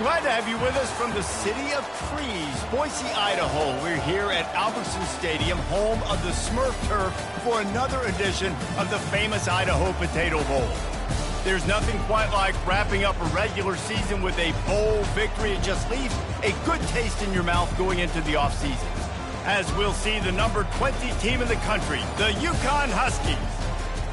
Glad to have you with us from the city of trees, Boise, Idaho. We're here at Albertson Stadium, home of the Smurf Turf, for another edition of the famous Idaho Potato Bowl. There's nothing quite like wrapping up a regular season with a bowl victory. It just leaves a good taste in your mouth going into the offseason. As we'll see the number 20 team in the country, the Yukon Huskies,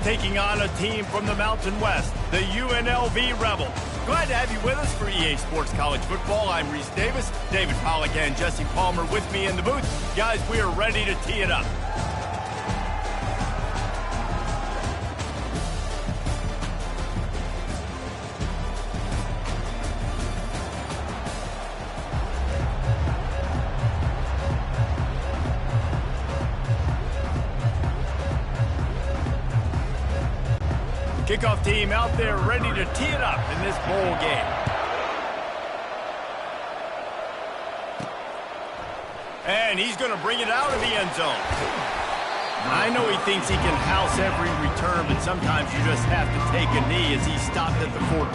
taking on a team from the Mountain West, the UNLV Rebels. Glad to have you with us for EA Sports College Football. I'm Reese Davis, David Pollack and Jesse Palmer with me in the booth. Guys, we are ready to tee it up. Kickoff team out there ready to tee it up in this bowl game. And he's going to bring it out of the end zone. I know he thinks he can house every return, but sometimes you just have to take a knee as he stopped at the 14.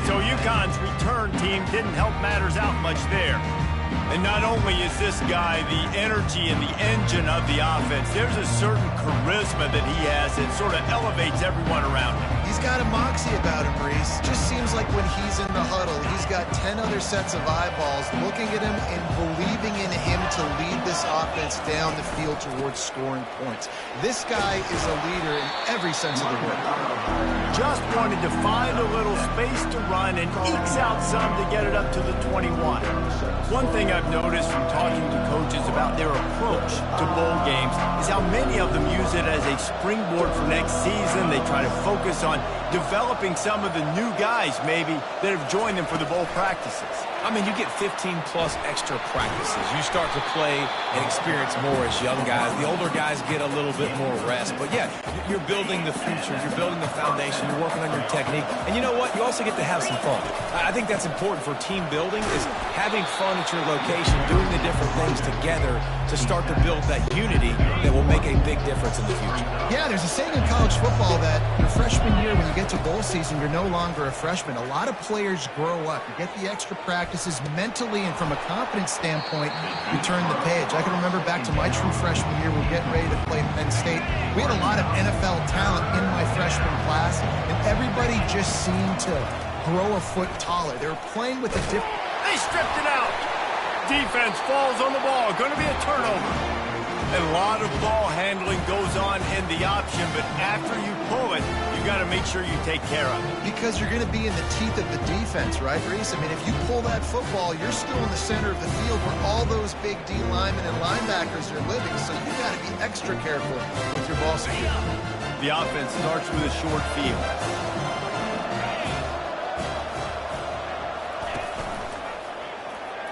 So UConn's return team didn't help matters out much there. And not only is this guy the energy and the engine of the offense, there's a certain charisma that he has that sort of elevates everyone around him. He's got a moxie about him, Reese. Just seems like when he's in the huddle, he's got 10 other sets of eyeballs looking at him and believing in him to lead this offense down the field towards scoring points. This guy is a leader in every sense of the word. Just wanted to find a little space to run and ekes out some to get it up to the 21. One thing I've noticed from talking to coaches about their approach to bowl games is how many of them use it as a springboard for next season. They try to focus on developing some of the new guys maybe that have joined them for the bowl practices. I mean, you get 15-plus extra practices. You start to play and experience more as young guys. The older guys get a little bit more rest. But, yeah, you're building the future. You're building the foundation. You're working on your technique. And you know what? You also get to have some fun. I think that's important for team building is having fun at your location, doing the different things together to start to build that unity that will make a big difference in the future. Yeah, there's a saying in college football that your freshman year, when you get to bowl season, you're no longer a freshman. A lot of players grow up. You get the extra practices mentally, and from a confidence standpoint, you turn the page. I can remember back to my true freshman year, we were getting ready to play Penn State. We had a lot of NFL talent in my freshman class, and everybody just seemed to grow a foot taller. They were playing with a different... They stripped it out. Defense falls on the ball. Going to be a turnover. A lot of ball handling goes on in the option, but after you pull it, you got to make sure you take care of it. Because you're going to be in the teeth of the defense, right, Reese? I mean, if you pull that football, you're still in the center of the field where all those big D linemen and linebackers are living, so you got to be extra careful with your ball security. The offense starts with a short field.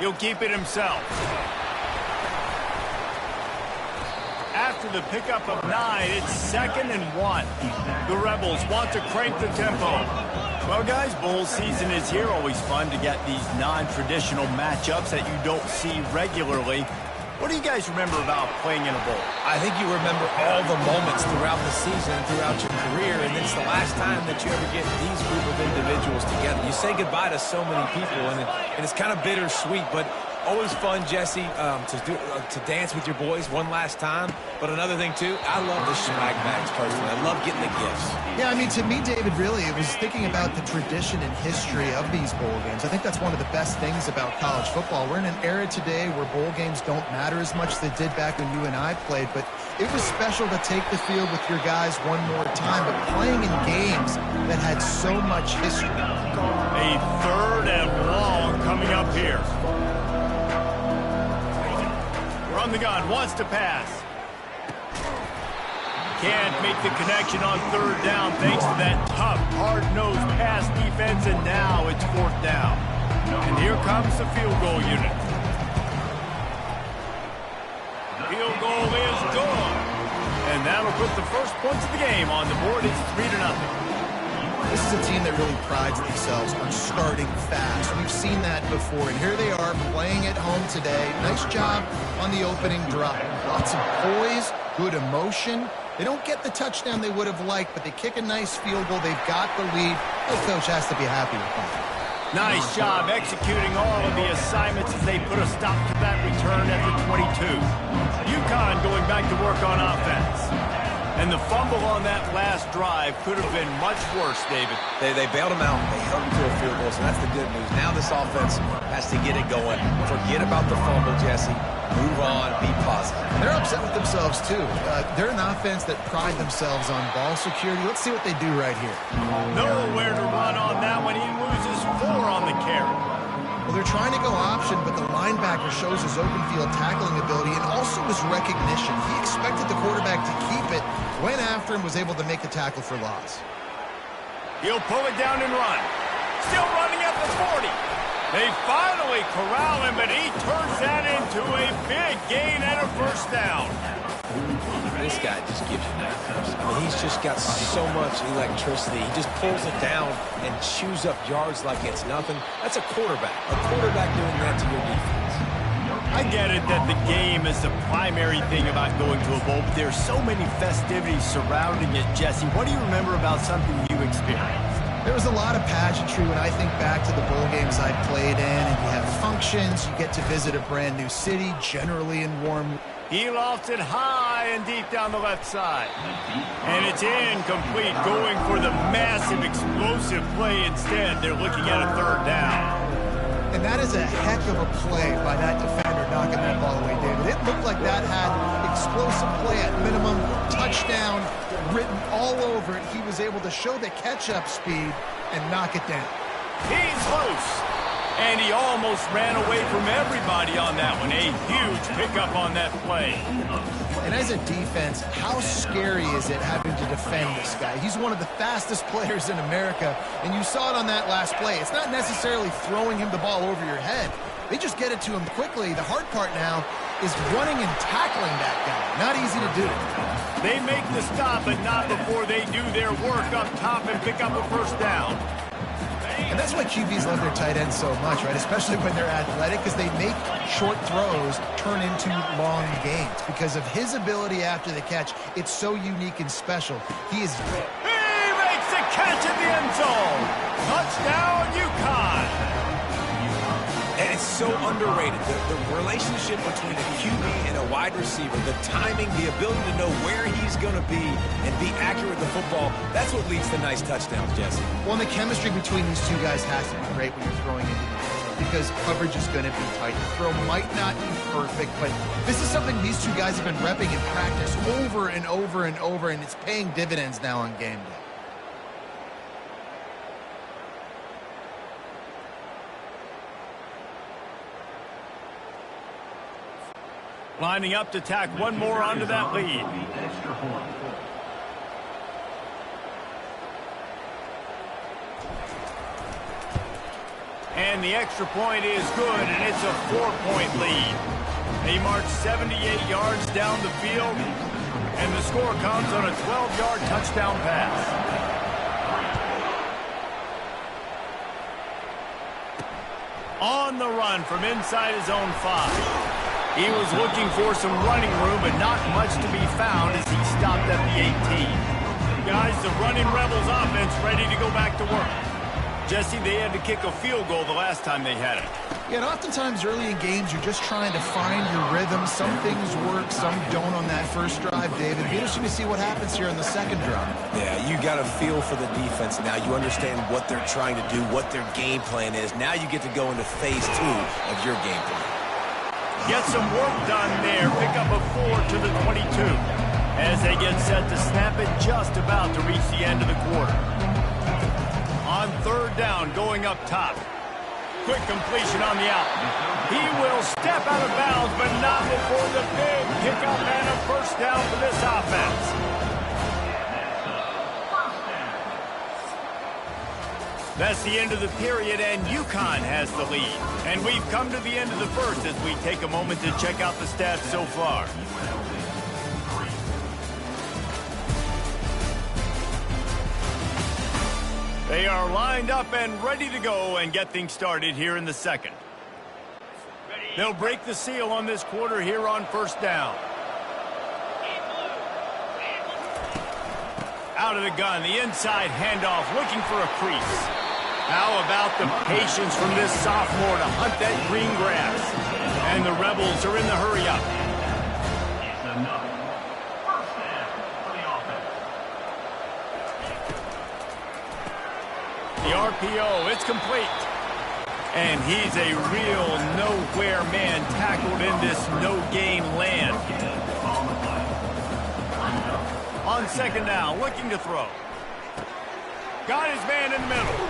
He'll keep it himself. After the pickup of 9, it's 2nd and 1. The Rebels want to crank the tempo. Well, guys, bowl season is here. Always fun to get these non-traditional matchups that you don't see regularly. What do you guys remember about playing in a bowl? I think you remember all the moments throughout the season, throughout your career, and it's the last time that you ever get these group of individuals together. You say goodbye to so many people, and it's kind of bittersweet, but always fun, Jesse, to dance with your boys one last time. But another thing, too, I love the swag bags personally. I love getting the gifts. Yeah, I mean, to me, David, really, it was thinking about the tradition and history of these bowl games. I think that's one of the best things about college football. We're in an era today where bowl games don't matter as much as they did back when you and I played, but it was special to take the field with your guys one more time, but playing in games that had so much history. A 3rd and long coming up here. From the gun, wants to pass. Can't make the connection on 3rd down thanks to that tough, hard-nosed pass defense, and now it's 4th down. And here comes the field goal unit. Field goal is good. And that'll put the first points of the game on the board. It's 3-0. This is a team that really prides themselves on starting fast. We've seen that before, and here they are playing at home today. Nice job on the opening drive. Lots of poise, good emotion. They don't get the touchdown they would have liked, but they kick a nice field goal. They've got the lead. The coach has to be happy with that. Nice job executing all of the assignments as they put a stop to that return at the 22. UConn going back to work on offense. And the fumble on that last drive could have been much worse, David. They bailed him out. They held him to a field goal, so that's the good news. Now this offense has to get it going. Forget about the fumble, Jesse. Move on. Be positive. They're upset with themselves, too. They're an offense that pride themselves on ball security. Let's see what they do right here. Nowhere to run on that one. He loses 4 on the carry. Well, they're trying to go option, but the linebacker shows his open field tackling ability and also his recognition. He expected the quarterback to keep it, went after him, was able to make the tackle for loss. He'll pull it down and run. Still running at the 40. They finally corral him, but he turns that into a big gain and a first down. This guy just gives you nightmares. I mean, he's just got so much electricity. He just pulls it down and chews up yards like it's nothing. That's a quarterback. A quarterback doing that to your defense. I get it that the game is the primary thing about going to a bowl, but there's so many festivities surrounding it. Jesse, what do you remember about something you experienced? There was a lot of pageantry when I think back to the bowl games I played in, and you have functions, you get to visit a brand new city, generally in warm. He lofts it high and deep down the left side. And it's incomplete, going for the massive explosive play instead. They're looking at a 3rd down. And that is a heck of a play by that defender knocking that ball away, David. It looked like that had explosive play at minimum, touchdown written all over it. He was able to show the catch-up speed and knock it down. He's loose. And he almost ran away from everybody on that one. A huge pickup on that play. And as a defense, how scary is it having to defend this guy? He's one of the fastest players in America, and you saw it on that last play. It's not necessarily throwing him the ball over your head. They just get it to him quickly. The hard part now is running and tackling that guy. Not easy to do. They make the stop, but not before they do their work up top and pick up a first down. And that's why QBs love their tight ends so much, right? Especially when they're athletic, because they make short throws turn into long gains. Because of his ability after the catch, it's so unique and special. He makes the catch in the end zone. Touchdown, UConn. And it's so underrated. The relationship between a QB and a wide receiver, the timing, the ability to know where he's going to be and be accurate with the football, that's what leads to nice touchdowns, Jesse. Well, and the chemistry between these two guys has to be great when you're throwing into the end zone because coverage is going to be tight. The throw might not be perfect, but this is something these two guys have been repping in practice over and over and over, and it's paying dividends now on game day. Lining up to tack one more onto that lead. And the extra point is good, and it's a 4-point lead. They march 78 yards down the field, and the score comes on a 12-yard touchdown pass. On the run from inside his own 5. He was looking for some running room, but not much to be found as he stopped at the 18. Guys, the running Rebels offense ready to go back to work. Jesse, they had to kick a field goal the last time they had it. Yeah, and oftentimes early in games, you're just trying to find your rhythm. Some things work, some don't on that first drive, David. Be interesting to see what happens here in the second drive. Yeah, you got a feel for the defense now. You understand what they're trying to do, what their game plan is. Now you get to go into phase 2 of your game plan. Get some work done there. Pick up a 4 to the 22 as they get set to snap it just about to reach the end of the quarter. On 3rd down, going up top. Quick completion on the out. He will step out of bounds, but not before the big pickup and a first down for this offense. That's the end of the period, and UConn has the lead. And we've come to the end of the first as we take a moment to check out the stats so far. They are lined up and ready to go and get things started here in the second. They'll break the seal on this quarter here on 1st down. Out of the gun, the inside handoff, looking for a crease. How about the patience from this sophomore to hunt that green grass? And the Rebels are in the hurry-up. The RPO, it's complete. And he's a real nowhere man tackled in this no-gain land. On second down, looking to throw. Got his man in the middle.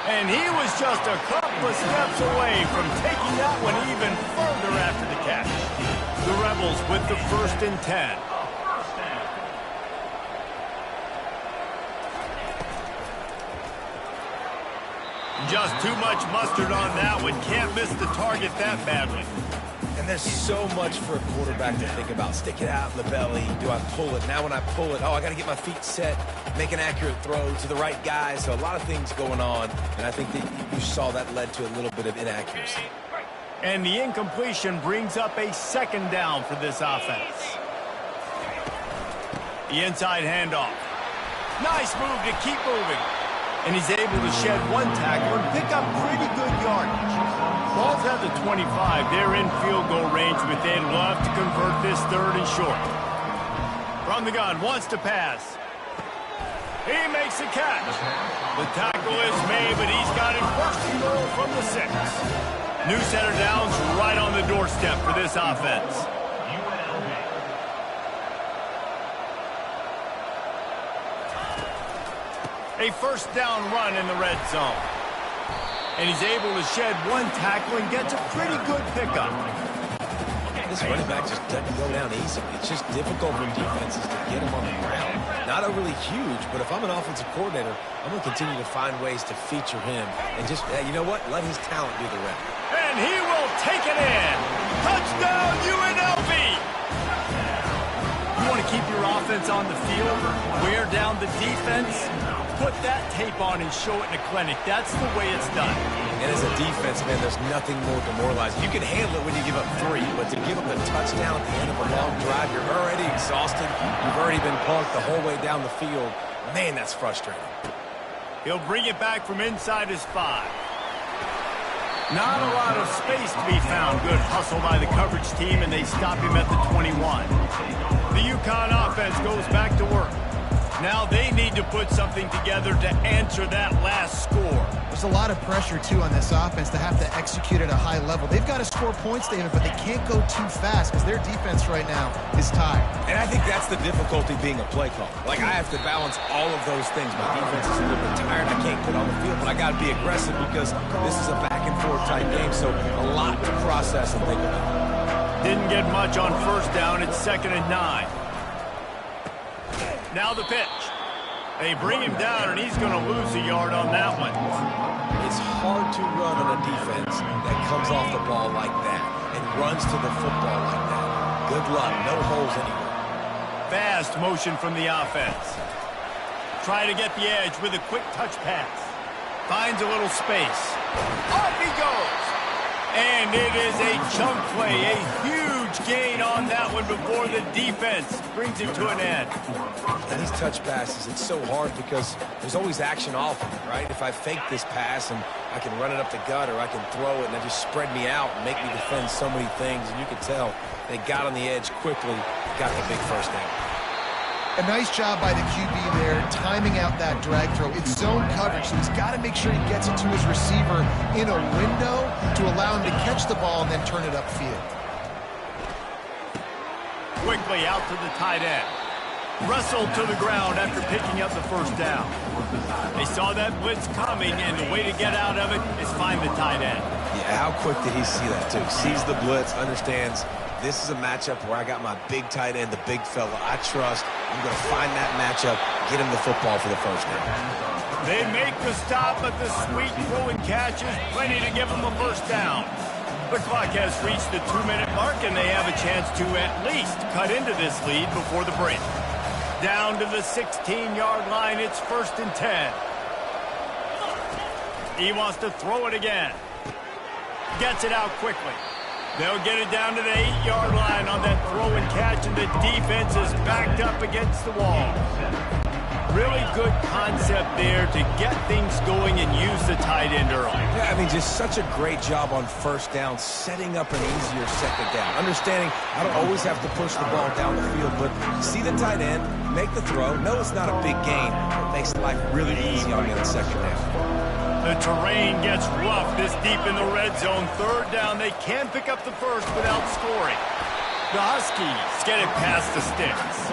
And he was just a couple of steps away from taking that one even further after the catch. The Rebels with the 1st and 10. Just too much mustard on that one. Can't miss the target that badly. And there's so much for a quarterback to think about. Stick it out in the belly. Do I pull it? Now when I pull it, oh, I got to get my feet set, make an accurate throw to the right guy. So a lot of things going on. And I think that you saw that led to a little bit of inaccuracy. And the incompletion brings up a 2nd down for this offense. The inside handoff. Nice move to keep moving. And he's able to shed one tackle and pick up pretty good yardage. Ball's at the 25. They're in field goal range, but they'd love to convert this 3rd and short. From the gun, wants to pass. He makes the catch. The tackle is made, but he's got it 1st and goal from the 6. New set of downs right on the doorstep for this offense. A 1st down run in the red zone. And he's able to shed one tackle and gets a pretty good pickup. This running back just doesn't go down easily. It's just difficult for defenses to get him on the ground. Not overly huge, but if I'm an offensive coordinator, I'm going to continue to find ways to feature him. And just, you know what? Let his talent do the rest. And he will take it in. Touchdown, UNLV! You want to keep your offense on the field, wear down the defense? Put that tape on and show it in a clinic. That's the way it's done. And as a defense, man, there's nothing more demoralizing. You can handle it when you give up 3, but to give up a touchdown at the end of a long drive, you're already exhausted. You've already been punked the whole way down the field. Man, that's frustrating. He'll bring it back from inside his 5. Not a lot of space to be found. Good hustle by the coverage team, and they stop him at the 21. The UConn offense goes back to work. Now they need to put something together to answer that last score. There's a lot of pressure, too, on this offense to have to execute at a high level. They've got to score points, David, but they can't go too fast because their defense right now is tired. And I think that's the difficulty being a play caller. Like, I have to balance all of those things. My defense is a little bit tired. I can't get on the field, but I got to be aggressive because this is a back-and-forth type game, so a lot to process and think about. Didn't get much on 1st down. It's 2nd and 9. Now the pitch. They bring him down, and he's going to lose a yard on that one. It's hard to run on a defense that comes off the ball like that and runs to the football like that. Good luck. No holes anywhere. Fast motion from the offense. Try to get the edge with a quick touch pass. Finds a little space. Off he goes. And it is a chunk play, a huge gain on that one before the defense brings it to an end. And these touch passes, it's so hard because there's always action off of it, right? If I fake this pass and I can run it up the gut or I can throw it and it just spread me out and make me defend so many things, and you can tell they got on the edge quickly, got the big 1st down. A nice job by the QB there, timing out that drag throw. It's zone coverage, so he's got to make sure he gets it to his receiver in a window to allow him to catch the ball and then turn it upfield. Quickly out to the tight end. Wrestled to the ground after picking up the 1st down. They saw that blitz coming, and the way to get out of it is find the tight end. Yeah, how quick did he see that, too? Sees the blitz, understands this is a matchup where I got my big tight end, the big fella I trust. I'm going to find that matchup, get him the football for the 1st down. They make the stop, but the sweet throwing catch is plenty to give them a 1st down. The clock has reached the 2-minute mark, and they have a chance to at least cut into this lead before the break. Down to the 16-yard line, it's 1st and 10. He wants to throw it again. Gets it out quickly. They'll get it down to the 8-yard line on that throw and catch, and the defense is backed up against the wall. Really good concept there to get things going and use the tight end early. Yeah, I mean, just such a great job on first down, setting up an easier second down. Understanding I don't always have to push the ball down the field, but see the tight end, make the throw. No, it's not a big gain. It makes life really easy on me on second down. The terrain gets rough this deep in the red zone. Third down, they can pick up the first without scoring. The Huskies get it past the sticks.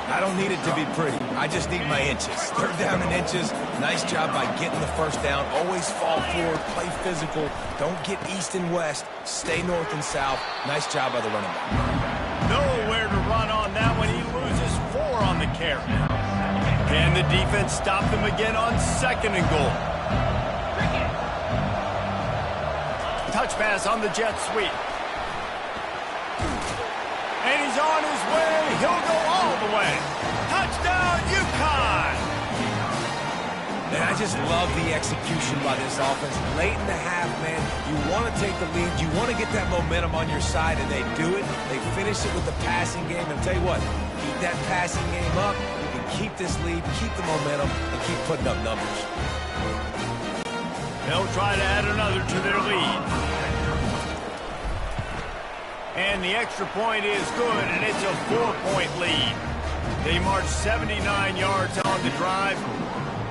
I don't need it to be pretty. I just need my inches. Third down and inches. Nice job by getting the first down. Always fall forward, play physical. Don't get east and west. Stay north and south. Nice job by the running back. Nowhere to run on that one. He loses 4 on the carry. Can the defense stop them again on second and goal? Touch pass on the jet sweep. And he's on his way. He'll go all the way. Touchdown, UConn! And I just love the execution by this offense. Late in the half, man, you want to take the lead. You want to get that momentum on your side, and they do it. They finish it with the passing game. And I'll tell you what, keep that passing game up. You can keep this lead, keep the momentum, and keep putting up numbers. They'll try to add another to their lead. And the extra point is good, and it's a 4-point lead. They march 79 yards on the drive,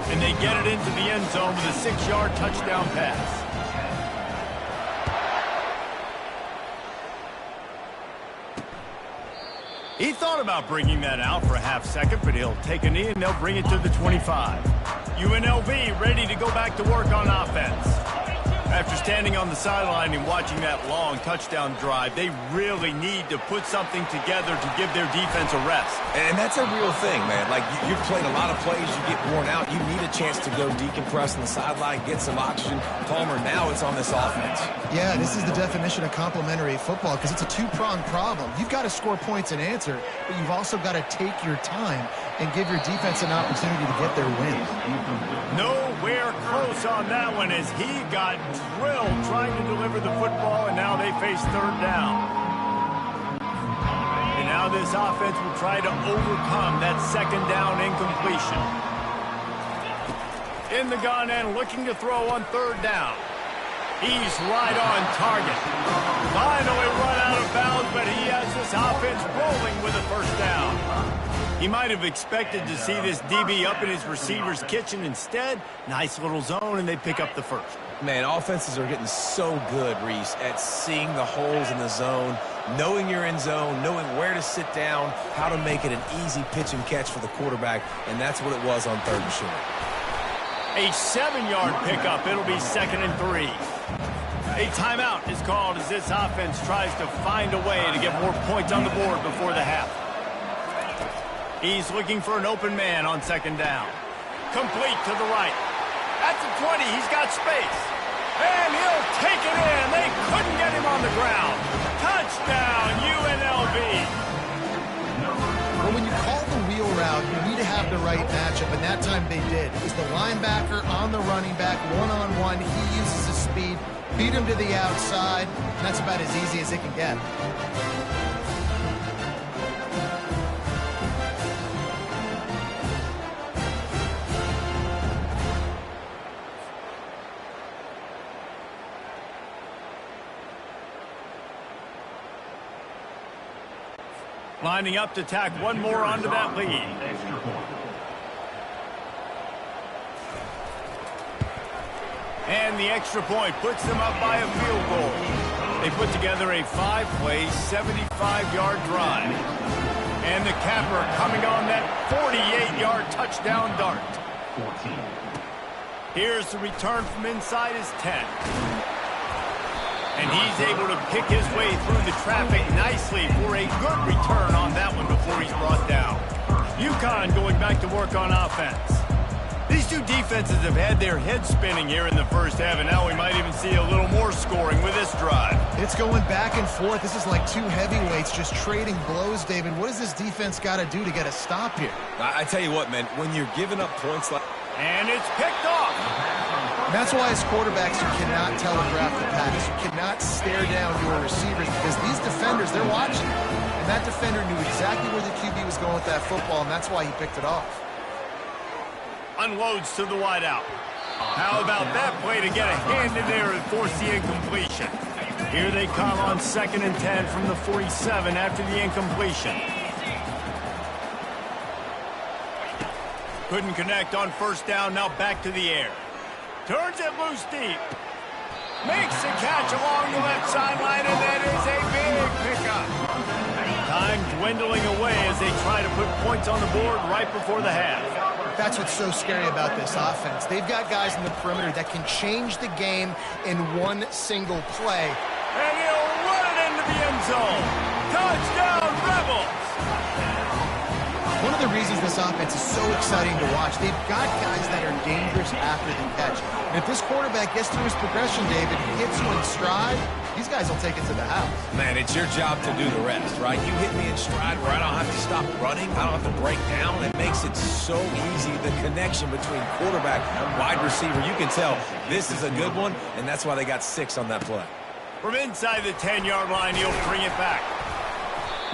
and they get it into the end zone with a 6-yard touchdown pass. He thought about bringing that out for a half second, but he'll take a knee, and they'll bring it to the 25. UNLV ready to go back to work on offense. After standing on the sideline and watching that long touchdown drive, they really need to put something together to give their defense a rest. And that's a real thing, man. Like, you've played a lot of plays, you get worn out, you need a chance to go decompress on the sideline, get some oxygen. Palmer, now it's on this offense. Yeah, this is the definition of complementary football because it's a two-pronged problem. You've got to score points and answer, but you've also got to take your time and give your defense an opportunity to get their win. Nowhere close on that one as he got drilled trying to deliver the football, and now they face third down. And now this offense will try to overcome that second down incompletion. In the gun and looking to throw on third down. He's right on target. Finally run out of bounds, but he has this offense rolling with a first down. He might have expected to see this DB up in his receiver's kitchen. Instead, nice little zone, and they pick up the first. Man, offenses are getting so good, Reese, at seeing the holes in the zone, knowing you're in zone, knowing where to sit down, how to make it an easy pitch and catch for the quarterback, and that's what it was on third and short. A 7-yard pickup. It'll be 2nd and 3. A timeout is called as this offense tries to find a way to get more points on the board before the half. He's looking for an open man on second down. Complete to the right. At the 20, he's got space. And he'll take it in. They couldn't get him on the ground. Touchdown, UNLV. But when you call the wheel route, you need to have the right matchup, and that time they did. It was the linebacker on the running back, one-on-one. He uses his speed, beat him to the outside, and that's about as easy as it can get. Lining up to tack one more onto that lead. And the extra point puts them up by a field goal. They put together a 5-play, 75-yard drive. And the capper coming on that 48-yard touchdown dart. Here's the return from inside his 10. And he's able to pick his way through the traffic nicely for a good return on that one before he's brought down. UConn going back to work on offense. These two defenses have had their heads spinning here in the first half, and now we might even see a little more scoring with this drive. It's going back and forth. This is like two heavyweights just trading blows, David. What does this defense got to do to get a stop here? I tell you what, man, when you're giving up points like... And it's picked off. And that's why as quarterbacks you cannot telegraph the pass. You cannot stare down your receivers because these defenders, they're watching. And that defender knew exactly where the QB was going with that football, and that's why he picked it off. Unloads to the wideout. How about that play to get a hand in there and force the incompletion? Here they come on 2nd and 10 from the 47 after the incompletion. Couldn't connect on 1st down, now back to the air. Turns it loose deep. Makes the catch along the left sideline, and that is a big pickup. Time dwindling away as they try to put points on the board right before the half. That's what's so scary about this offense. They've got guys in the perimeter that can change the game in one single play. And he'll run it into the end zone. Touchdown, Rebels! One of the reasons this offense is so exciting to watch, they've got guys that are dangerous after the catch. And if this quarterback gets through his progression, David, hits you in stride, these guys will take it to the house. Man, it's your job to do the rest, right? You hit me in stride where I don't have to stop running. I don't have to break down. It makes it so easy, the connection between quarterback and wide receiver. You can tell this is a good one, and that's why they got 6 on that play. From inside the 10-yard line, he'll bring it back.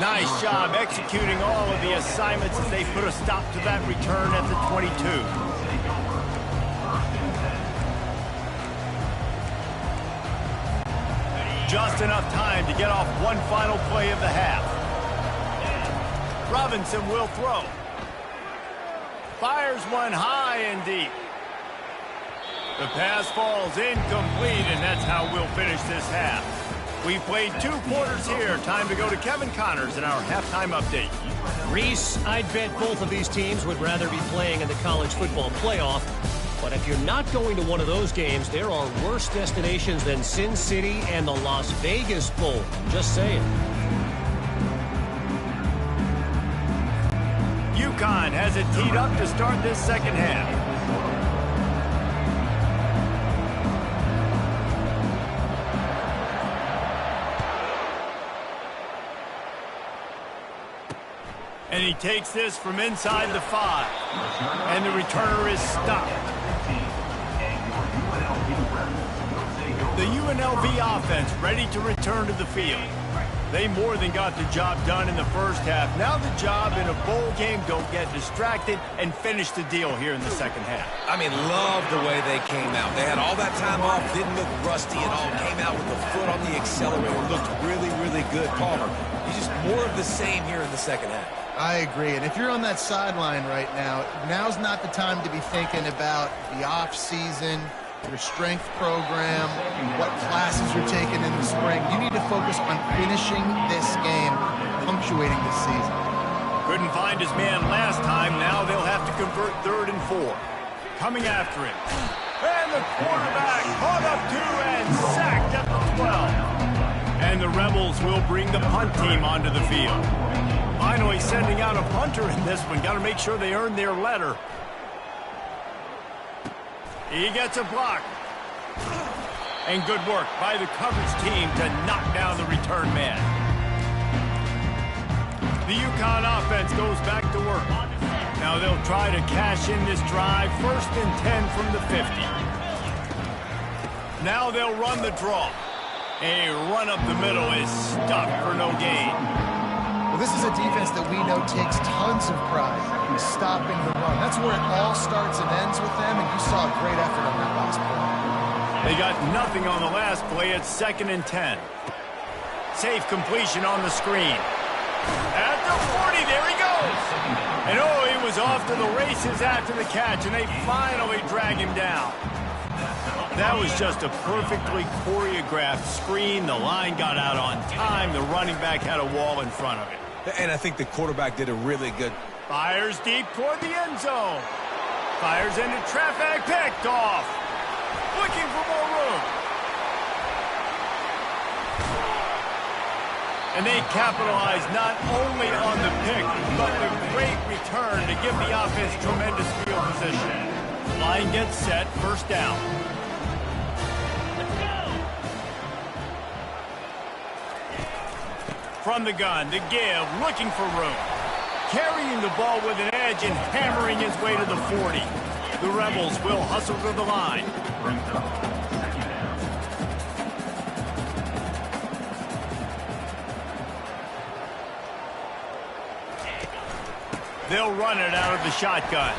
Nice job executing all of the assignments as they put a stop to that return at the 22. Just enough time to get off one final play of the half. Robinson will throw. Fires one high and deep. The pass falls incomplete, and that's how we'll finish this half. We've played 2 quarters here. Time to go to Kevin Connors in our halftime update. Reese, I'd bet both of these teams would rather be playing in the college football playoff. But if you're not going to one of those games, there are worse destinations than Sin City and the Las Vegas Bowl. Just saying. UConn has it teed up to start this second half. And he takes this from inside the 5. And the returner is stopped. The UNLV offense ready to return to the field. They more than got the job done in the first half. Now the job in a bowl game, don't get distracted and finish the deal here in the second half. I mean, love the way they came out. They had all that time off, didn't look rusty at all, came out with the foot on the accelerator, looked really, really good. Palmer, he's just more of the same here in the second half. I agree. And if you're on that sideline right now, now's not the time to be thinking about the off-season, your strength program, what classes you're taking in the spring. You need to focus on finishing this game, punctuating this season. Couldn't find his man last time. Now they'll have to convert 3rd and 4. Coming after him. And the quarterback caught up 2 and sacked at the 12. And the Rebels will bring the punt team onto the field. Finally sending out a punter in this one. Got to make sure they earn their letter. He gets a block. And good work by the coverage team to knock down the return man. The UConn offense goes back to work. Now they'll try to cash in this drive. 1st and 10 from the 50. Now they'll run the draw. A run up the middle is stuck for no gain. Well, this is a defense that we know takes tons of pride in stopping the run. That's where it all starts and ends with them, and you saw a great effort on that last play. They got nothing on the last play. It's 2nd and 10. Safe completion on the screen. At the 40, there he goes. And oh, he was off to the races after the catch, and they finally drag him down. That was just a perfectly choreographed screen. The line got out on time. The running back had a wall in front of it. And I think the quarterback did a really good. Fires deep toward the end zone. Fires into traffic, picked off. Looking for more room. And they capitalize not only on the pick, but the great return to give the offense tremendous field position. Line gets set, 1st down. From the gun, the give, looking for room. Carrying the ball with an edge and hammering his way to the 40. The Rebels will hustle to the line. They'll run it out of the shotgun.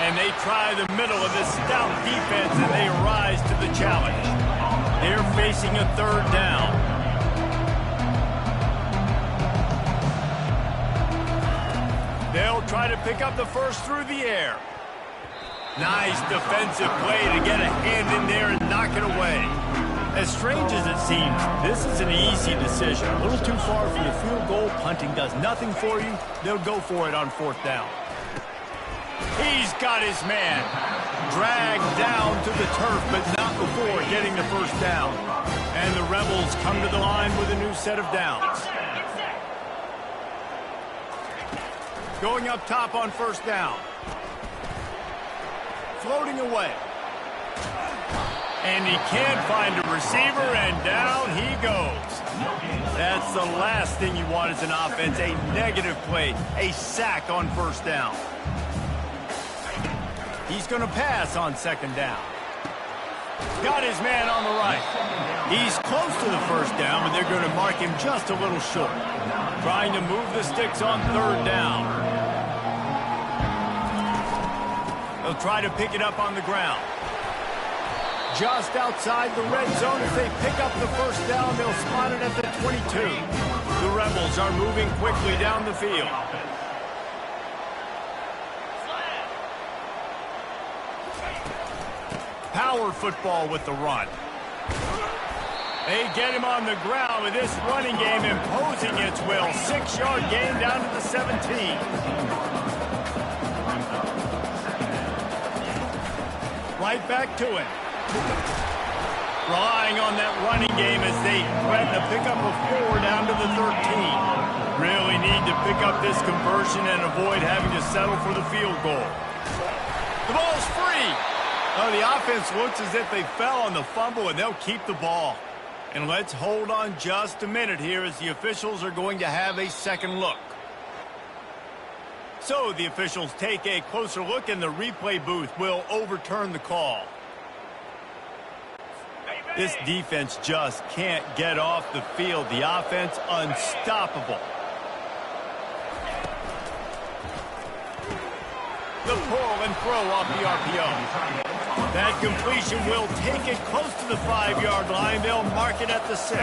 And they try the middle of this stout defense, and they rise to the challenge. They're facing a third down. They'll try to pick up the first through the air. Nice defensive play to get a hand in there and knock it away. As strange as it seems, this is an easy decision. A little too far for the field goal. Punting does nothing for you. They'll go for it on fourth down. He's got his man. Dragged down to the turf, but not before getting the first down. And the Rebels come to the line with a new set of downs. Going up top on first down. Floating away. And he can't find a receiver, and down he goes. That's the last thing you want as an offense, a negative play, a sack on first down. He's going to pass on second down. Got his man on the right. He's close to the first down, but they're going to mark him just a little short. Trying to move the sticks on third down. They'll try to pick it up on the ground. Just outside the red zone as they pick up the first down. They'll spot it at the 22. The Rebels are moving quickly down the field. Power football with the run. They get him on the ground with this running game imposing its will. 6-yard gain down to the 17. Right back to him. Relying on that running game as they threaten to pick up a 4 down to the 13. Really need to pick up this conversion and avoid having to settle for the field goal. The ball's free. Oh, the offense looks as if they fell on the fumble, and they'll keep the ball. And let's hold on just a minute here as the officials are going to have a second look. So the officials take a closer look, and the replay booth will overturn the call. This defense just can't get off the field. The offense unstoppable. The pull and throw off the RPO. That completion will take it close to the 5-yard line. They'll mark it at the 6.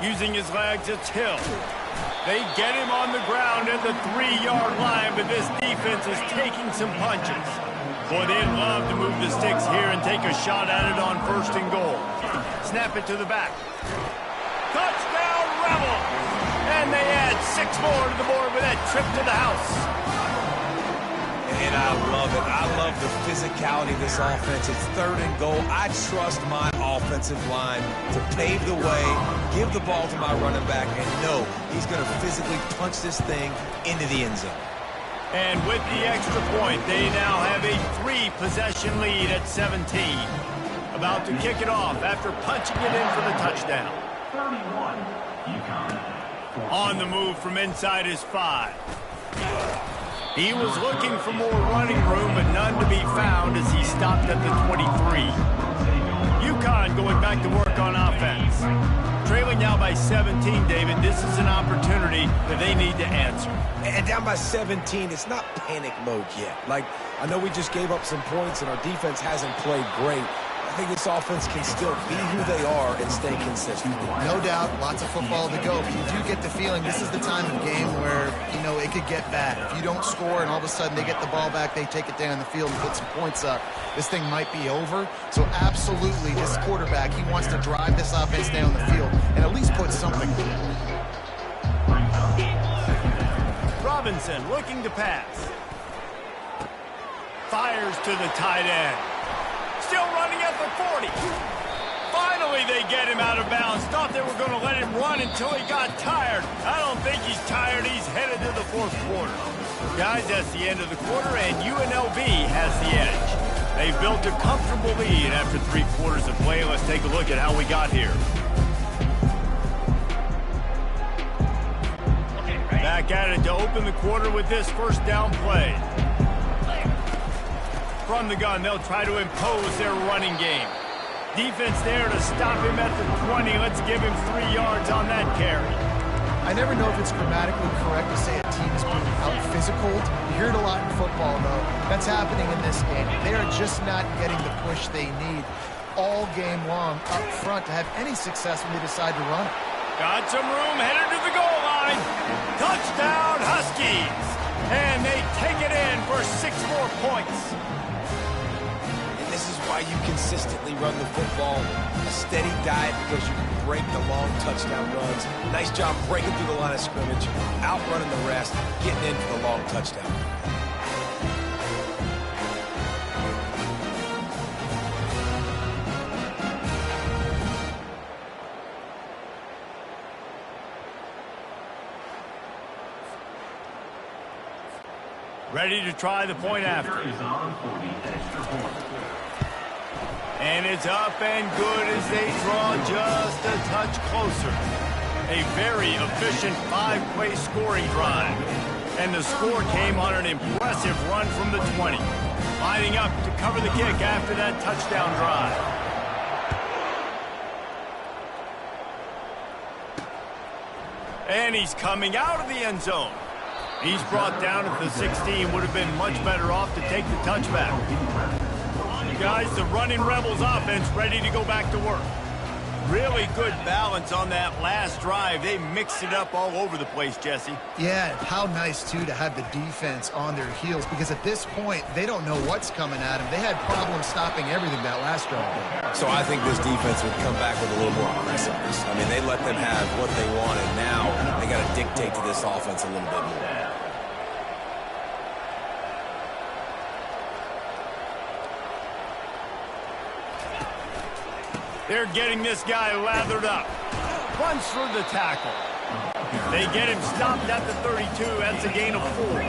Using his legs, it's Hill. They get him on the ground at the 3-yard line, but this defense is taking some punches. Boy, they'd love to move the sticks here and take a shot at it on first and goal. Snap it to the back. Touchdown, Rebels! And they add 6 more to the board with that trip to the house. And I love it. I love the physicality of this offense. It's third and goal. I trust my offensive line to pave the way, give the ball to my running back, and know he's going to physically punch this thing into the end zone. And with the extra point, they now have a 3-possession lead at 17. About to kick it off after punching it in for the touchdown. 31, UConn. On the move from inside his 5. He was looking for more running room, but none to be found as he stopped at the 23. UConn going back to work on offense. Trailing now by 17, David. This is an opportunity that they need to answer. And down by 17, it's not panic mode yet. Like, I know we just gave up some points and our defense hasn't played great. I think this offense can still be who they are and stay consistent. No doubt, lots of football to go, but you do get the feeling this is the time of game where, you know, it could get bad. If you don't score and all of a sudden they get the ball back, they take it down the field and put some points up, this thing might be over. So absolutely, this quarterback, he wants to drive this offense down the field and at least put something to it. Robinson looking to pass. Fires to the tight end. Still running at the 40. Finally, they get him out of bounds. Thought they were going to let him run until he got tired. I don't think he's tired. He's headed to the 4th quarter. Guys, that's the end of the quarter, and UNLV has the edge. They've built a comfortable lead after 3 quarters of play. Let's take a look at how we got here. Back at it to open the quarter with this first down play. From the gun, they'll try to impose their running game. Defense there to stop him at the 20. Let's give him 3 yards on that carry. I never know if it's grammatically correct to say a team is being out-physical. You hear it a lot in football, though. That's happening in this game. They are just not getting the push they need all game long up front to have any success when they decide to run it. Got some room, headed to the goal line. Touchdown, Huskies! And they take it in for 6 more points. And this is why you consistently run the football. A steady diet because you can break the long touchdown runs. Nice job breaking through the line of scrimmage, outrunning the rest, getting in for the long touchdown. Ready to try the point after. And it's up and good as they draw just a touch closer. A very efficient 5-play scoring drive. And the score came on an impressive run from the 20. Lining up to cover the kick after that touchdown drive. And he's coming out of the end zone. He's brought down at the 16. Would have been much better off to take the touchback. Guys, the running Rebels offense ready to go back to work. Really good balance on that last drive. They mixed it up all over the place, Jesse. Yeah, how nice, too, to have the defense on their heels, because at this point, they don't know what's coming at them. They had problems stopping everything that last drive. So I think this defense would come back with a little more aggressiveness. I mean, they let them have what they wanted. Now they got to dictate to this offense a little bit more. They're getting this guy lathered up. Runs through the tackle. They get him stopped at the 32. That's a gain of 4.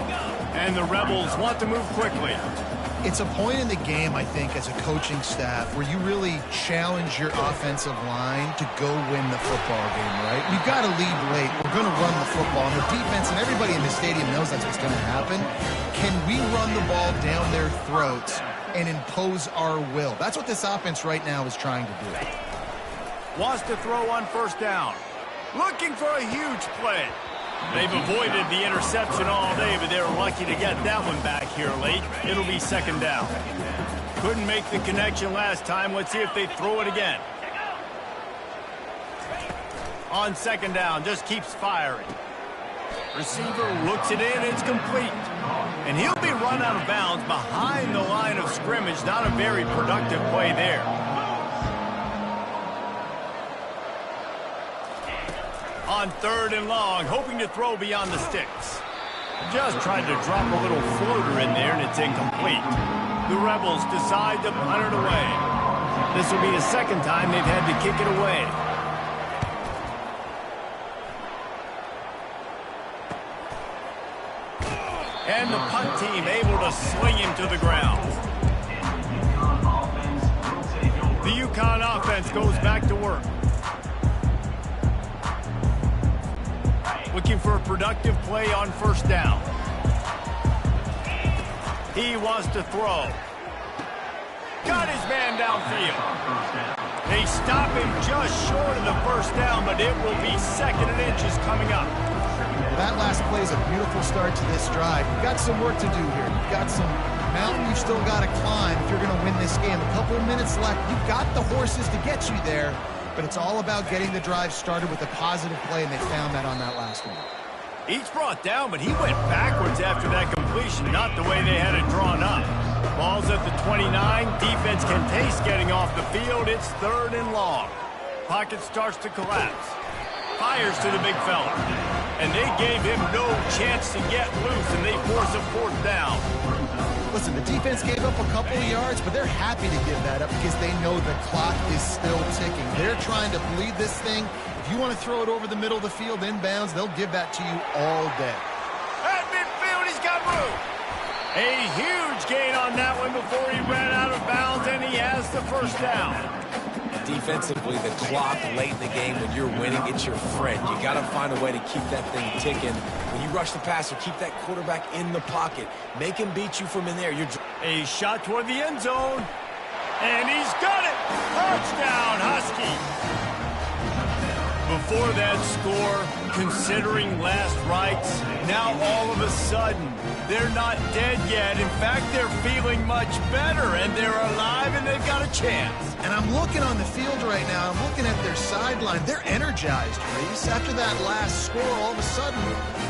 And the Rebels want to move quickly. It's a point in the game, I think, as a coaching staff, where you really challenge your offensive line to go win the football game, right? We've got to lead late. We're going to run the football. And the defense and everybody in the stadium knows that's what's going to happen. Can we run the ball down their throats and impose our will? That's what this offense right now is trying to do. Wants to throw on first down. Looking for a huge play. They've avoided the interception all day, but they're lucky to get that one back here late. It'll be second down. Couldn't make the connection last time. Let's see if they throw it again. On second down, just keeps firing. Receiver looks it in, it's complete. And he'll be run out of bounds behind the line of scrimmage. Not a very productive play there. On third and long, hoping to throw beyond the sticks. Just tried to drop a little floater in there, and it's incomplete. The Rebels decide to punt it away. This will be the second time they've had to kick it away. And the punt team able to sling him to the ground. The UConn offense goes back to work. Looking for a productive play on first down. He wants to throw. Got his man downfield. They stop him just short of the first down, but it will be second and inches coming up. That last play is a beautiful start to this drive. You've got some work to do here. You've got some mountain you've still got to climb if you're going to win this game. A couple of minutes left. You've got the horses to get you there. But it's all about getting the drive started with a positive play, and they found that on that last one. Each brought down, but he went backwards after that completion, not the way they had it drawn up. Ball's at the 29. Defense can taste getting off the field. It's third and long. Pocket starts to collapse. Fires to the big fella. And they gave him no chance to get loose, and they force a fourth down. Listen, the defense gave up a couple of yards, but they're happy to give that up because they know the clock is still ticking. They're trying to bleed this thing. If you want to throw it over the middle of the field inbounds, they'll give that to you all day. At midfield, he's got room. A huge gain on that one before he ran out of bounds, and he has the first down. Defensively, the clock late in the game, when you're winning, it's your friend. You got to find a way to keep that thing ticking. When you rush the passer, keep that quarterback in the pocket. Make him beat you from in there. A shot toward the end zone. And he's got it. Touchdown, Husky. Before that score, considering last rites, now all of a sudden, they're not dead yet. In fact, they're feeling much better, and they're alive, and they've got a chance. And I'm looking on the field right now. I'm looking at their sideline. They're energized, Reese. After that last score, all of a sudden,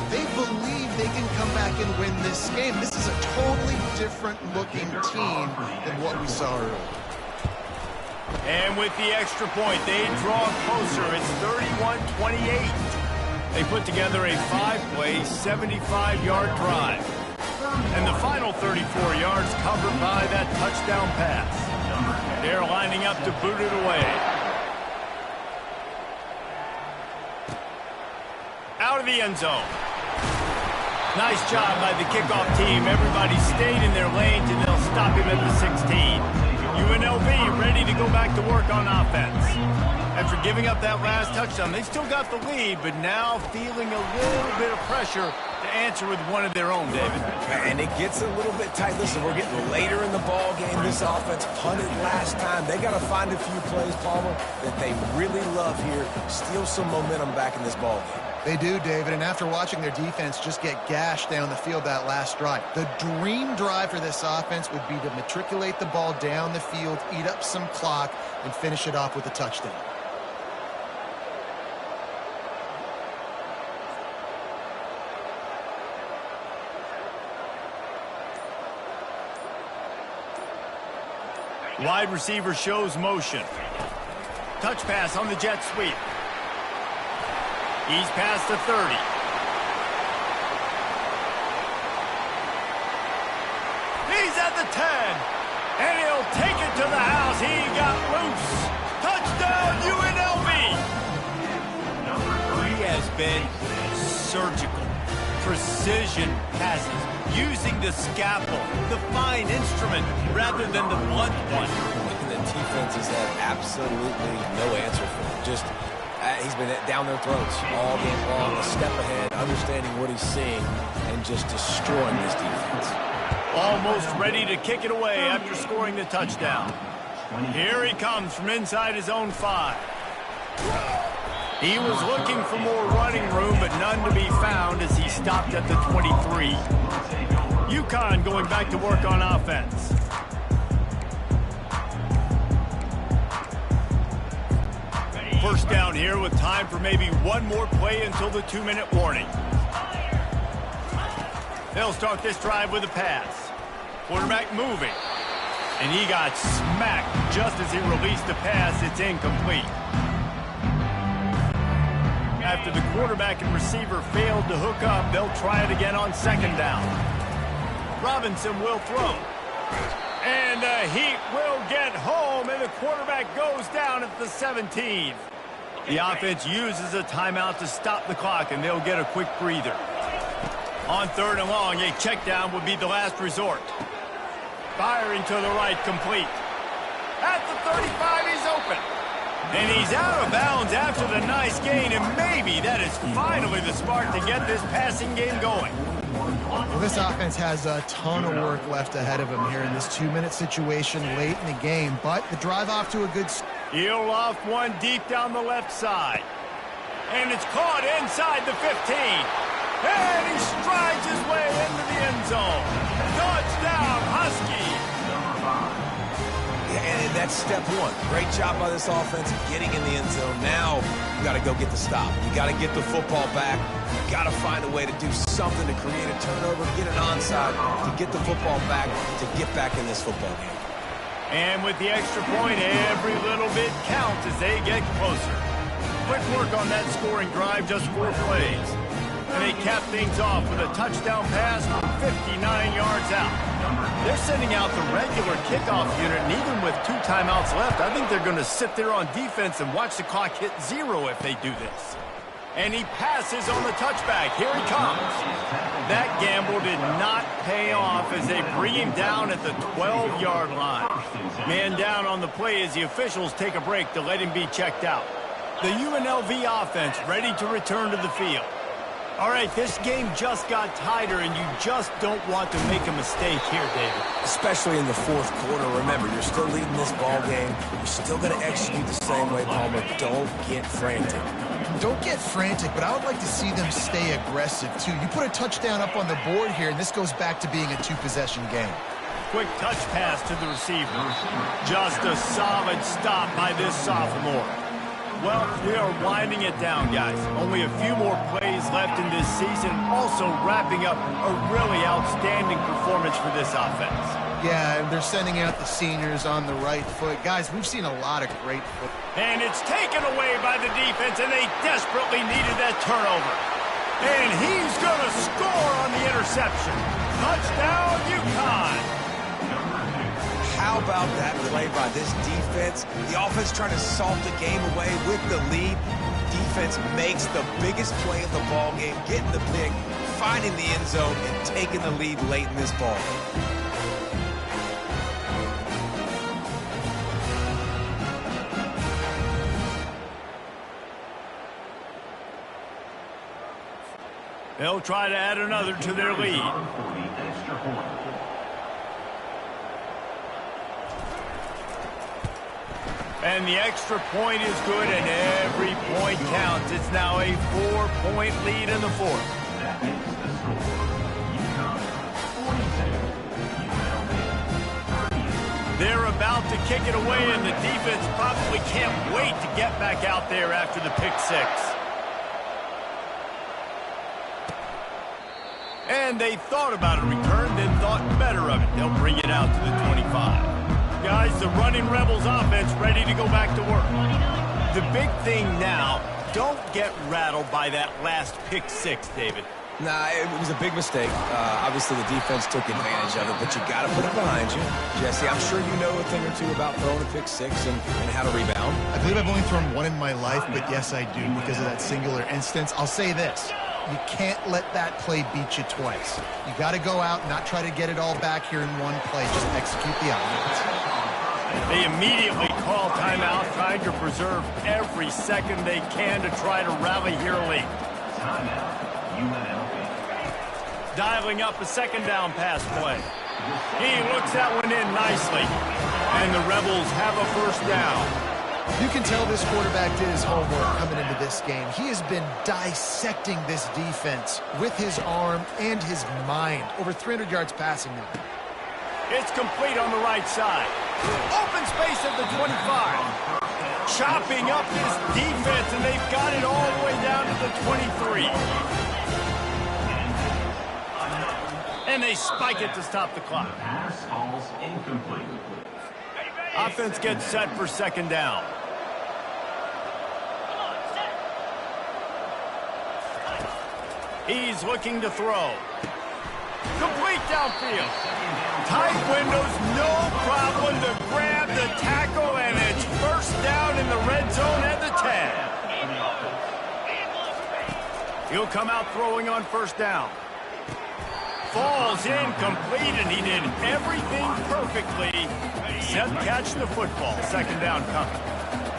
they believe they can come back and win this game. This is a totally different-looking team than what we saw earlier. And with the extra point, they draw closer. It's 31-28. They put together a 5-play, 75-yard drive. And the final 34 yards covered by that touchdown pass. They're lining up to boot it away. Out of the end zone. Nice job by the kickoff team. Everybody stayed in their lanes, and they'll stop him at the 16. UNLV ready to go back to work on offense. After giving up that last touchdown, they still got the lead, but now feeling a little bit of pressure to answer with one of their own, David. And it gets a little bit tight. Listen, we're getting later in the ball game. This offense punted last time. They got to find a few plays, Palmer, that they really love here. Steal some momentum back in this ball game. They do, David, and after watching their defense just get gashed down the field that last drive, the dream drive for this offense would be to matriculate the ball down the field, eat up some clock, and finish it off with a touchdown. Wide receiver shows motion. Touch pass on the jet sweep. He's past the 30. He's at the 10. And he'll take it to the house. He got loose. Touchdown, UNLV. He has been surgical. Precision passes. Using the scalpel, the fine instrument, rather than the blunt one. And the defense has had absolutely no answer for him. Just... he's been down their throats all game long, a step ahead, understanding what he's seeing, and just destroying this defense. Almost ready to kick it away after scoring the touchdown. Here he comes from inside his own 5. He was looking for more running room, but none to be found as he stopped at the 23. UConn going back to work on offense. First down here with time for maybe one more play until the 2-minute warning. They'll start this drive with a pass. Quarterback moving. And he got smacked just as he released the pass. It's incomplete. After the quarterback and receiver failed to hook up, they'll try it again on second down. Robinson will throw. And the Heat will get home, and the quarterback goes down at the 17. The offense uses a timeout to stop the clock, and they'll get a quick breather. On third and long, a check down would be the last resort. Firing to the right, complete. At the 35, he's open. And he's out of bounds after the nice gain, and maybe that is finally the spark to get this passing game going. Well, this offense has a ton of work left ahead of them here in this 2-minute situation late in the game, but the drive off to a good start. He'll off one deep down the left side. And it's caught inside the 15. And he strides his way into the end zone. Touchdown, Husky. Yeah, and that's step one. Great job by this offense getting in the end zone. Now you got to go get the stop. You got to get the football back. You got to find a way to do something to create a turnover, get an onside, to get the football back, to get back in this football game. And with the extra point, every little bit counts as they get closer. Quick work on that scoring drive, just 4 plays. And they cap things off with a touchdown pass from 59 yards out. They're sending out the regular kickoff unit, and even with 2 timeouts left, I think they're going to sit there on defense and watch the clock hit 0 if they do this. And he passes on the touchback. Here he comes. That gamble did not pay off as they bring him down at the 12-yard line. Man down on the play as the officials take a break to let him be checked out. The UNLV offense ready to return to the field. All right, this game just got tighter, and you just don't want to make a mistake here, David. Especially in the fourth quarter. Remember, you're still leading this ball game. You're still going to execute the same way, Palmer. Don't get frantic. Don't get frantic, but I would like to see them stay aggressive, too. You put a touchdown up on the board here, and this goes back to being a two-possession game. Quick touch pass to the receiver. Just a solid stop by this sophomore. Well, we are winding it down, guys. Only a few more plays left in this season. Also wrapping up a really outstanding performance for this offense. Yeah, and they're sending out the seniors on the right foot. Guys, we've seen a lot of great football. And it's taken away by the defense, and they desperately needed that turnover. And he's going to score on the interception. Touchdown, UConn. How about that play by this defense? The offense trying to salt the game away with the lead. Defense makes the biggest play of the ball game, getting the pick, finding the end zone, and taking the lead late in this ball. They'll try to add another to their lead. And the extra point is good, and every point counts. It's now a 4-point lead in the fourth. They're about to kick it away, and the defense probably can't wait to get back out there after the pick six. And they thought about a return, then thought better of it. They'll bring it out to the 25. Guys, the running Rebels offense ready to go back to work. The big thing now, don't get rattled by that last pick six, David. Nah, it was a big mistake. Obviously, the defense took advantage of it, but you got to put it behind you. Jesse, I'm sure you know a thing or two about throwing a pick six and how to rebound. I believe I've only thrown one in my life, but yes, I do because of that singular instance. I'll say this. You can't let that play beat you twice. You got to go out and not try to get it all back here in one play. Just execute the offense. They immediately call timeout, trying to preserve every second they can to try to rally here late. Timeout, UNLV. Dialing up a second down pass play. He looks that one in nicely. And the Rebels have a first down. You can tell this quarterback did his homework coming into this game. He has been dissecting this defense with his arm and his mind. Over 300 yards passing now. It's complete on the right side. Open space at the 25. Chopping up this defense, and they've got it all the way down to the 23. And they spike it to stop the clock. Pass falls incomplete. Offense gets set for second down. He's looking to throw. Complete downfield. Tight windows, no problem to grab the tackle, and it's first down in the red zone at the 10. He'll come out throwing on first down. Falls incomplete, and he did everything perfectly except catch the football. Second down coming.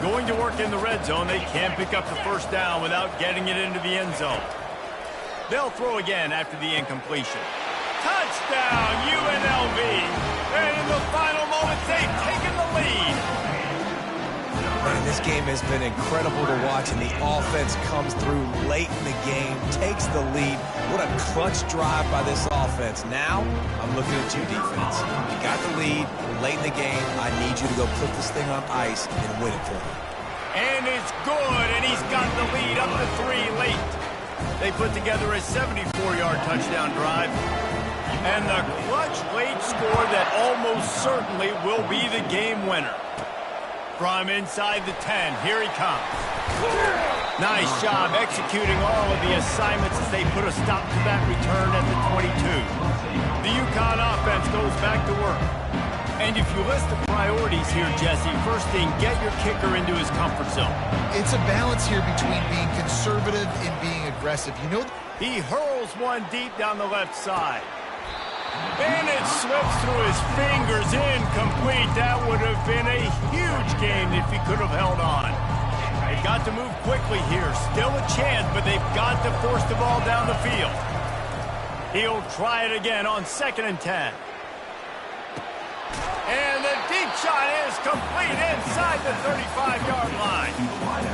Going to work in the red zone. They can't pick up the first down without getting it into the end zone. They'll throw again after the incompletion. Touchdown, UNLV. And in the final moments, they've taken the lead. Man, this game has been incredible to watch, and the offense comes through late in the game, takes the lead. What a clutch drive by this offense. Now, I'm looking at you, defense. You got the lead late in the game. I need you to go put this thing on ice and win it for me. And it's good, and he's got the lead up to 3 late. They put together a 74-yard touchdown drive. And the clutch late score that almost certainly will be the game winner. From inside the 10, here he comes. Nice job executing all of the assignments as they put a stop to that return at the 22. The UConn offense goes back to work. And if you list the priorities here, Jesse, first thing, get your kicker into his comfort zone. It's a balance here between being conservative and being aggressive. You know, he hurls one deep down the left side. And it slips through his fingers, incomplete. That would have been a huge game if he could have held on. They've got to move quickly here. Still a chance, but they've got to force the ball down the field. He'll try it again on 2nd and 10. And the deep shot is complete inside inside the 35-yard line.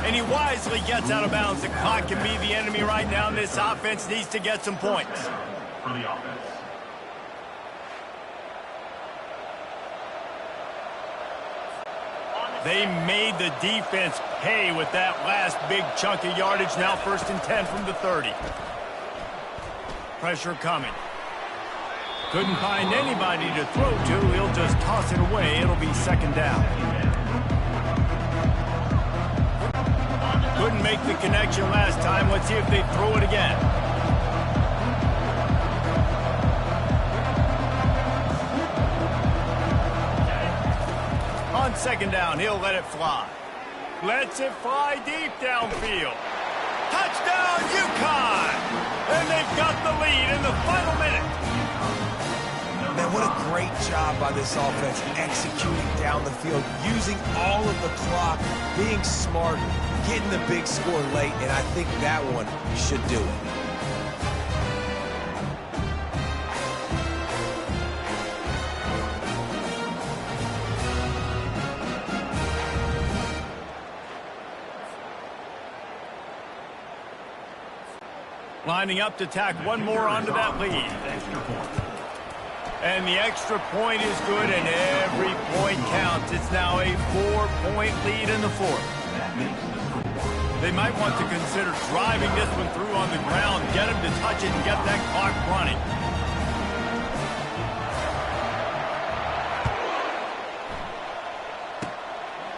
And he wisely gets out of bounds. The clock can be the enemy right now, and this offense needs to get some points. For the offense. They made the defense pay with that last big chunk of yardage. Now 1st and 10 from the 30. Pressure coming. Couldn't find anybody to throw to. He'll just toss it away. It'll be 2nd down. Couldn't make the connection last time. Let's see if they throw it again. On 2nd down, he'll let it fly. Lets it fly deep downfield. Touchdown, UConn! And they've got the lead in the final minute. Man, what a great job by this offense executing down the field, using all of the clock, being smart, getting the big score late, and I think that one should do it. Lining up to tack one more onto that lead. And the extra point is good, and every point counts. It's now a 4-point lead in the 4th. They might want to consider driving this one through on the ground, get him to touch it, and get that clock running.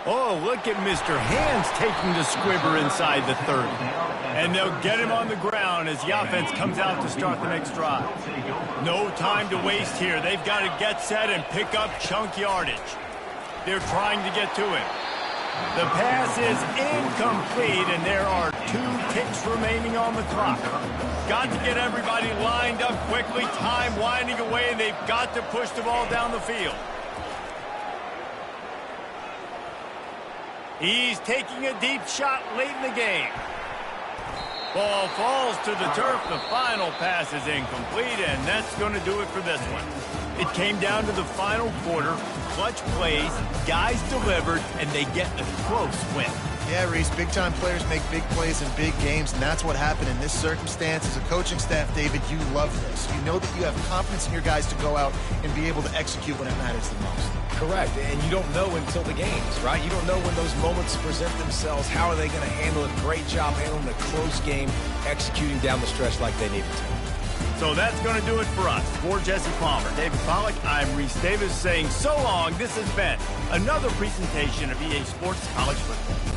Oh, look at Mr. Hands taking the squibber inside the 30. And they'll get him on the ground as the offense comes out to start the next drive. No time to waste here. They've got to get set and pick up chunk yardage. They're trying to get to him. The pass is incomplete, and there are 2 ticks remaining on the clock. Got to get everybody lined up quickly. Time winding away, and they've got to push the ball down the field. He's taking a deep shot late in the game. Ball falls to the turf. The final pass is incomplete, and that's going to do it for this one. It came down to the final quarter. Clutch plays, guys delivered, and they get a close win. Yeah, Reese, big-time players make big plays in big games, and that's what happened in this circumstance. As a coaching staff, David, you love this. You know that you have confidence in your guys to go out and be able to execute when it matters the most. Correct, and you don't know until the games, right? You don't know when those moments present themselves. How are they going to handle it? Great job handling a close game, executing down the stretch like they needed to. So that's going to do it for us. For Jesse Palmer, David Pollack, I'm Reese Davis saying so long. This has been another presentation of EA Sports College Football.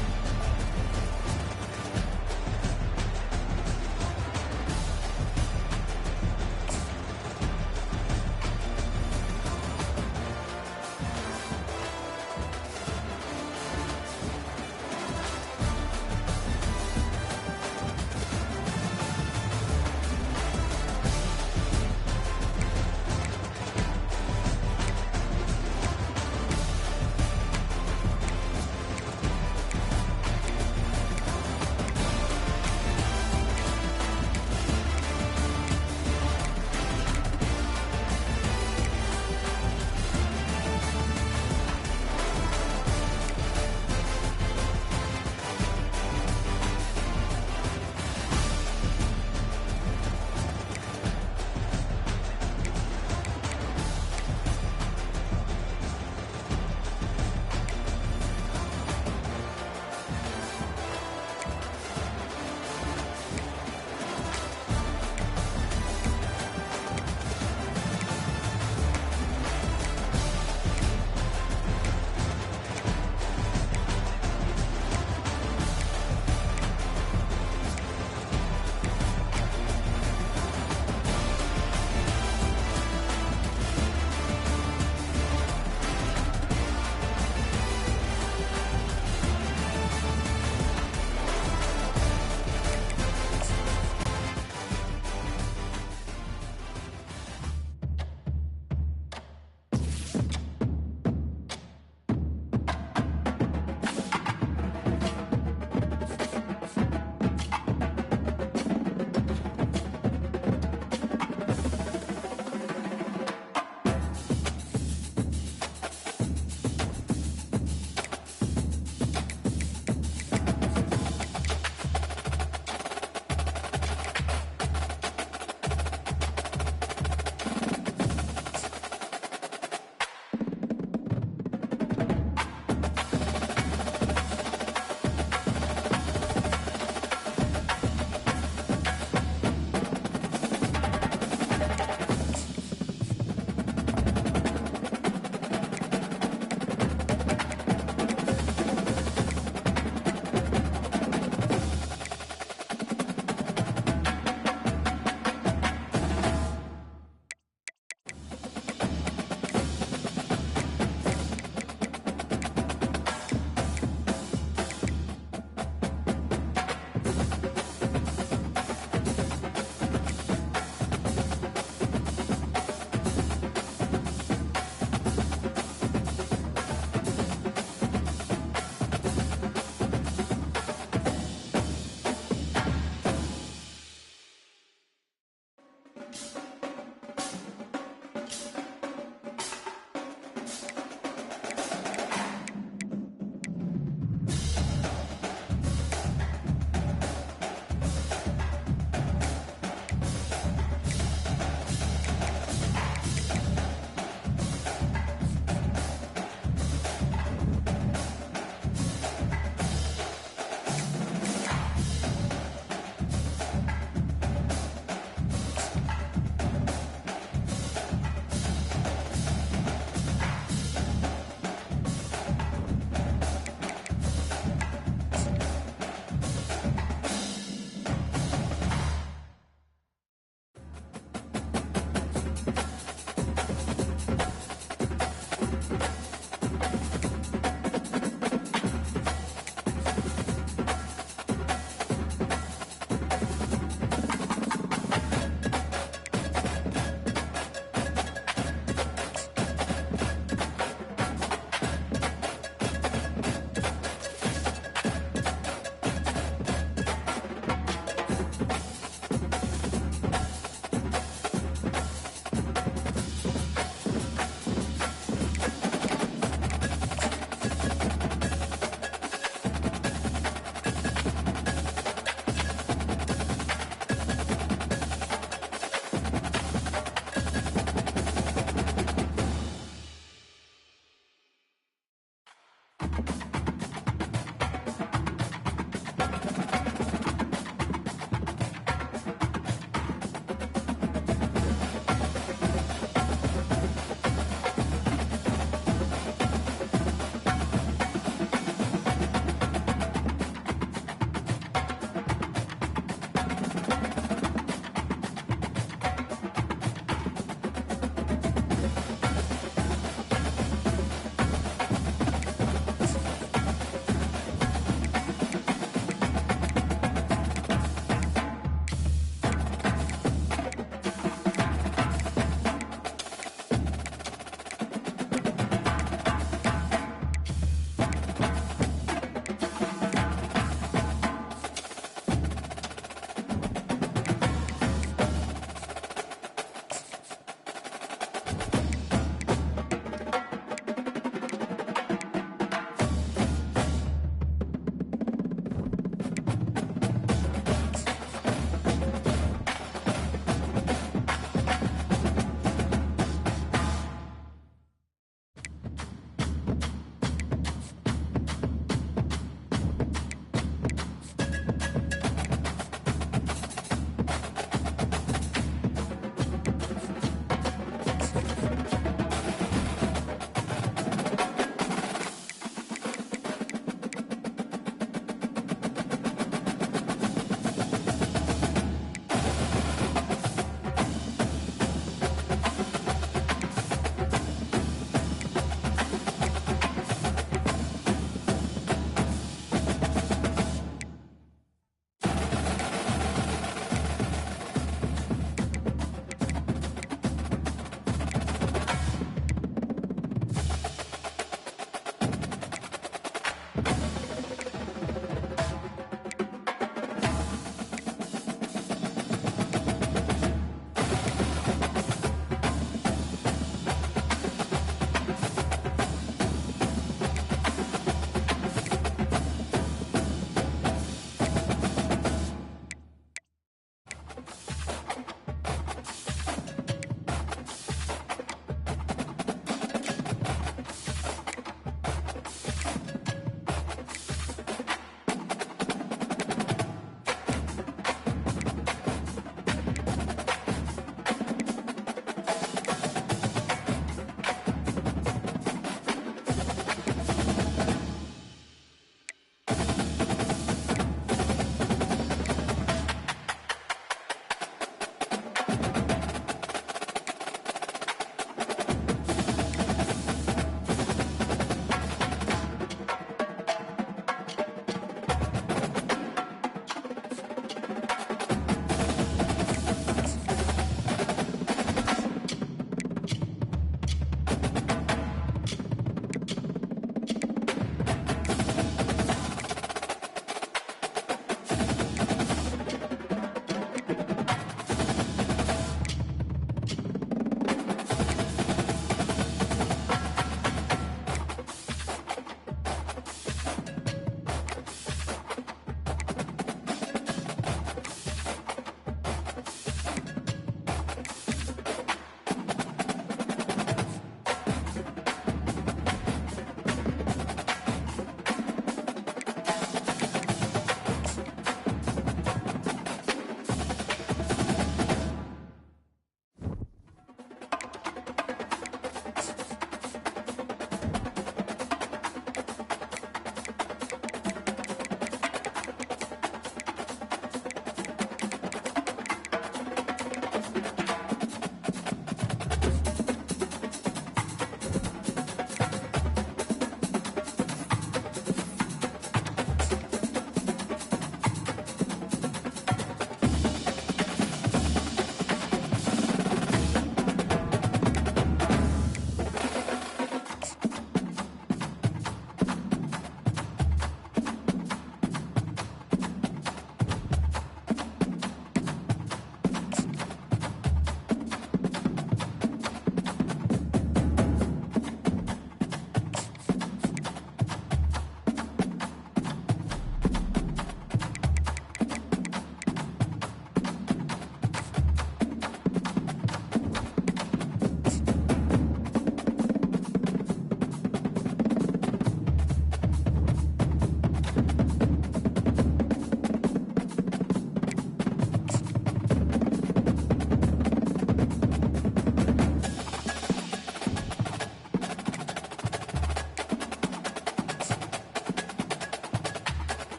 it.